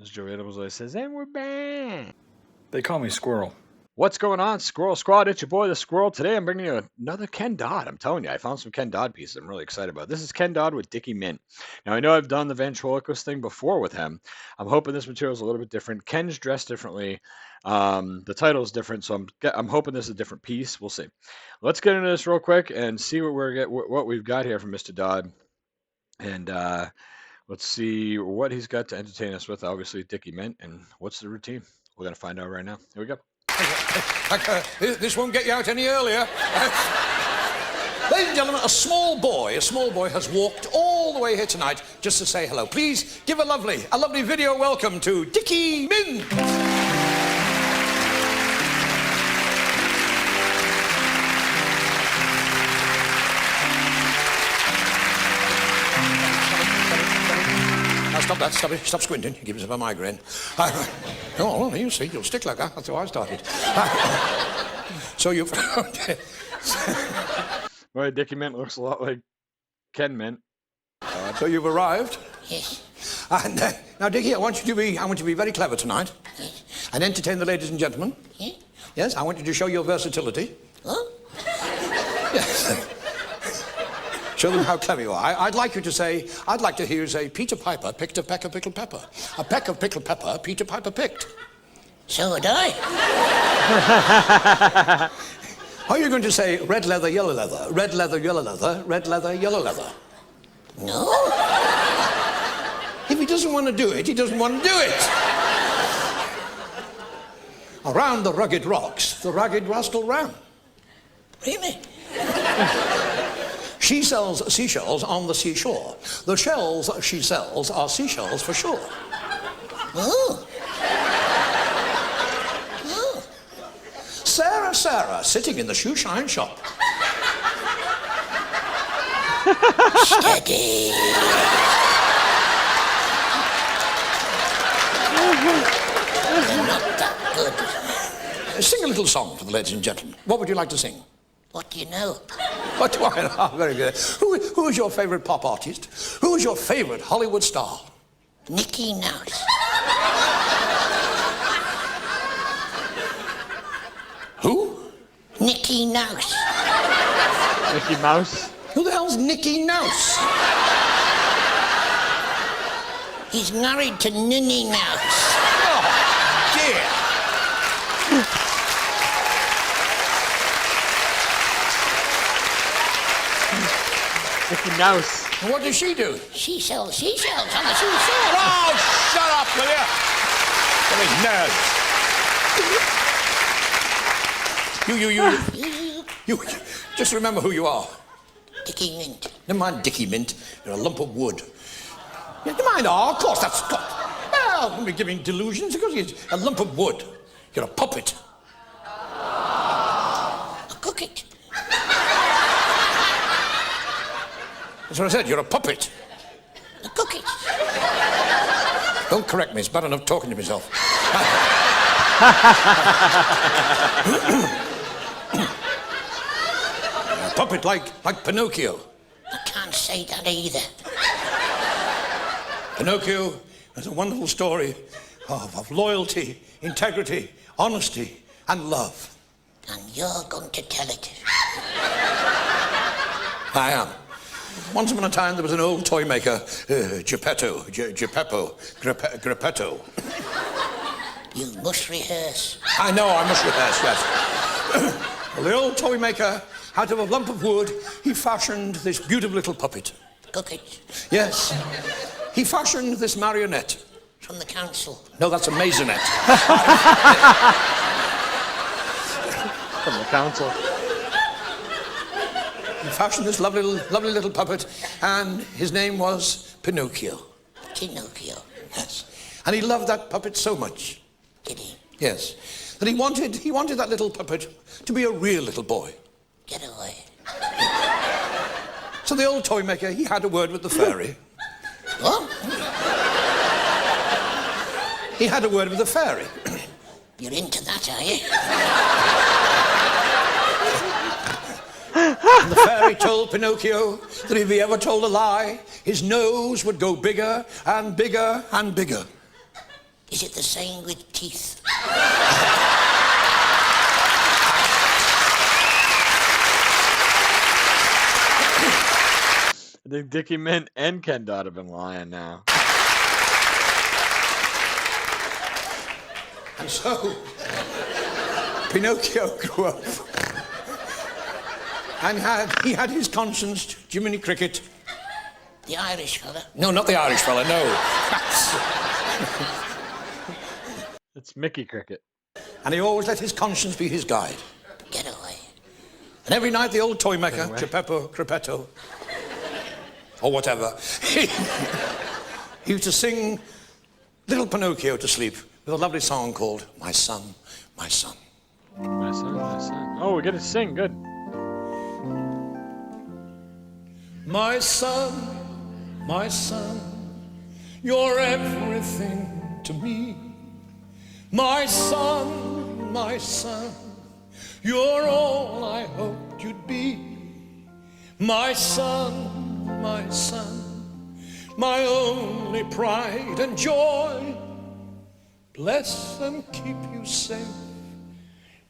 As Joe Adams says, and we're back. They call me Squirrel. What's going on, Squirrel Squad? It's your boy, the Squirrel. Today I'm bringing you another Ken Dodd. I'm telling you, I found some Ken Dodd pieces I'm really excited about. This is Ken Dodd with Dicky Mint. Now, I know I've done the ventriloquist thing before with him. I'm hoping this material is a little bit different. Ken's dressed differently. The title is different, so I'm hoping this is a different piece. We'll see. Let's get into this real quick and see what we've got here from Mr. Dodd. And let's see what he's got to entertain us with. Obviously, Dicky Mint. And what's the routine? We're going to find out right now. Here we go. This won't get you out any earlier. Ladies and gentlemen, a small boy has walked all the way here tonight just to say hello. Please give a lovely video welcome to Dicky Mint. Stop that, stop it, stop squinting. You give yourself a migraine. Oh, you see, you'll stick like that. That's how I started. So you've... Well, Dicky Mint looks a lot like Ken Mint. So you've arrived? Yes. And now, Dicky, I want you to be very clever tonight. Yes. And entertain the ladies and gentlemen. Yes. Yes, I want you to show your versatility. Huh? Yes. Show them how clever you are. I'd like to hear you say, Peter Piper picked a peck of pickled pepper. A peck of pickled pepper Peter Piper picked. So would I. Are you going to say red leather, yellow leather, red leather, yellow leather, red leather, yellow leather? No. If he doesn't want to do it, he doesn't want to do it. Around the rugged rocks, the ragged rascal ran. Really? She sells seashells on the seashore. The shells she sells are seashells for sure. Oh. Oh. Sarah, sitting in the shoe shine shop. Steady. You're not that good. Sing a little song for the ladies and gentlemen. What would you like to sing? What do you know? What do I know? Oh, very good. Who is your favourite pop artist? Who is your favourite Hollywood star? Nicky Mouse. Who? Nicky Mouse. Mickey Mouse? Who the hell's Nicky Mouse? He's married to Ninny Mouse. Oh, dear. Mickey Mouse. And what does she do? She sells seashells on the seashore. Oh, shut up, will you? You. Just remember who you are. Dicky Mint. Never mind Dicky Mint. You're a lump of wood. Never mind. Oh, of course, that's... Well, don't be giving delusions because you're a lump of wood. You're a puppet. A cook it. That's what I said. You're a puppet. A cook it. Don't correct me. It's bad enough talking to myself. A puppet like Pinocchio. I can't say that either. Pinocchio is a wonderful story of loyalty, integrity, honesty, and love. And you're going to tell it. I am. Once upon a time, there was an old toy maker, Geppetto. You must rehearse. I know, I must rehearse, yes. Well, the old toy maker, out of a lump of wood, he fashioned this beautiful little puppet. Cook it. Yes. He fashioned this marionette. From the council. No, that's a maisonette. From the council. He fashioned this lovely little puppet, and his name was Pinocchio. Pinocchio. Yes. And he loved that puppet so much. Did he? Yes. That he wanted that little puppet to be a real little boy. Get away. So the old toy maker, he had a word with the fairy. What? He had a word with the fairy. You're into that, are you? And the fairy told Pinocchio that if he ever told a lie, his nose would go bigger and bigger and bigger. Is it the same with teeth? I think Dicky Mint and Ken Dodd have been lying now. And so, Pinocchio grew up. And he had his conscience, Jiminy Cricket. The Irish fella? No, not the Irish fella, no. It's Mickey Cricket. And he always let his conscience be his guide. Get away. And every night the old toy maker, Geppetto, Crepetto, or whatever, he used to sing little Pinocchio to sleep with a lovely song called My Son, My Son. My son, my son. Oh, we get to sing. Good. My son, you're everything to me. My son, you're all I hoped you'd be. My son, my only pride and joy. Bless and keep you safe,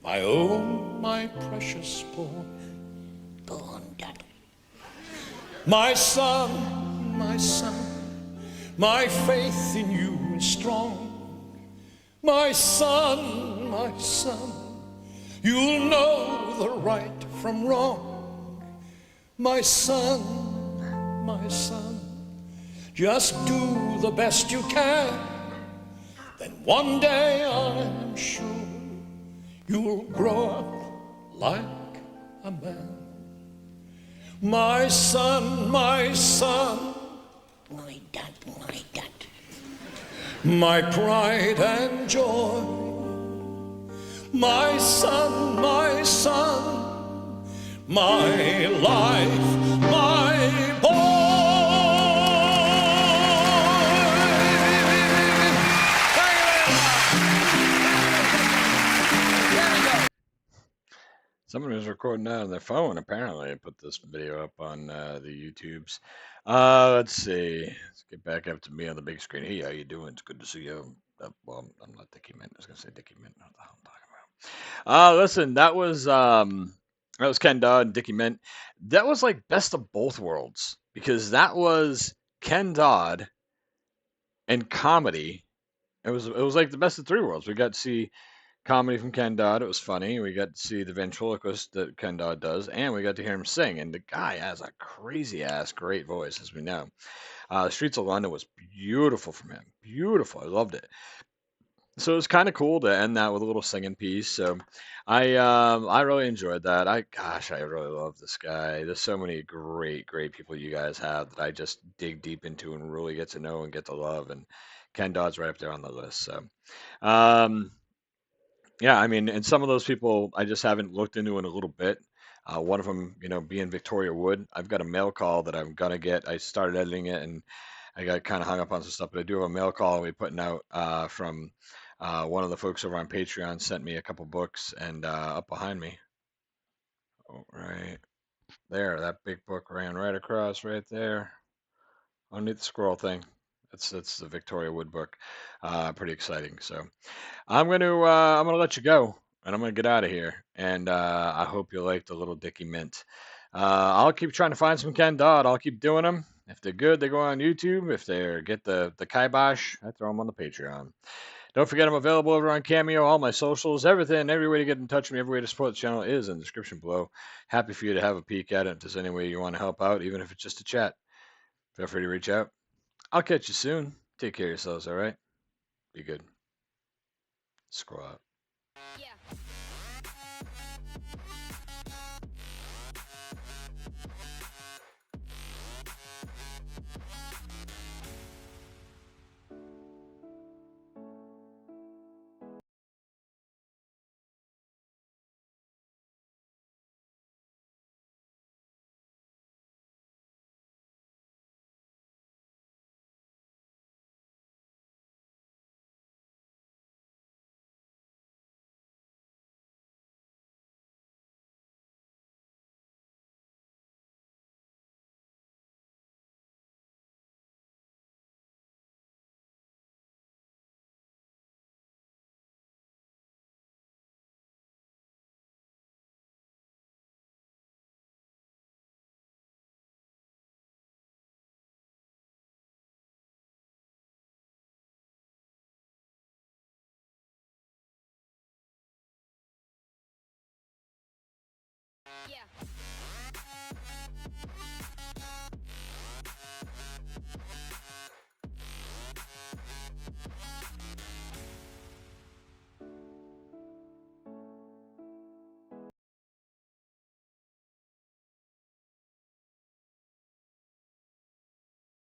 my own, my precious boy. Born, Dad. My son, my faith in you is strong. My son, you'll know the right from wrong. My son, just do the best you can. Then one day I'm sure you'll grow up like a man. My son, My dad. my pride and joy. My son, my life, my boy. Someone was recording that on their phone, apparently. I put this video up on the YouTubes. Let's see. Let's get back up to me on the big screen. Hey, how you doing? It's good to see you. Well, I'm not Dicky Mint. I was going to say Dicky Mint. What the hell am I talking about? Listen, that was Ken Dodd and Dicky Mint. That was like best of both worlds, because that was Ken Dodd and comedy. It was like the best of three worlds. We got to see comedy from Ken Dodd. It was funny. We got to see the ventriloquist that Ken Dodd does, and we got to hear him sing. And the guy has a crazy ass great voice, as we know. The Streets of London was beautiful from him. Beautiful. I loved it. So it was kind of cool to end that with a little singing piece. So I really enjoyed that. I really love this guy. There's so many great people you guys have that I just dig deep into and really get to know and get to love. And Ken Dodd's right up there on the list. So yeah, I mean, and some of those people I just haven't looked into in a little bit. One of them, being Victoria Wood. I've got a mail call that I'm gonna get. I started editing it and I got kind of hung up on some stuff, but I do have a mail call I'll be putting out from one of the folks over on Patreon sent me a couple books, and up behind me, oh, right there, that big book ran right across right there underneath the squirrel thing. It's the Victoria Wood book. Pretty exciting. So I'm gonna let you go, and I'm gonna get out of here. And I hope you like the little Dicky Mint. I'll keep trying to find some Ken Dodd. I'll keep doing them. If they're good, they go on YouTube. If they get the kibosh, I throw them on the Patreon. Don't forget I'm available over on Cameo, all my socials, everything, every way to get in touch with me, every way to support the channel is in the description below. Happy for you to have a peek at it. If there's any way you want to help out, even if it's just a chat, feel free to reach out. I'll catch you soon. Take care of yourselves, all right? Be good. Scroll out.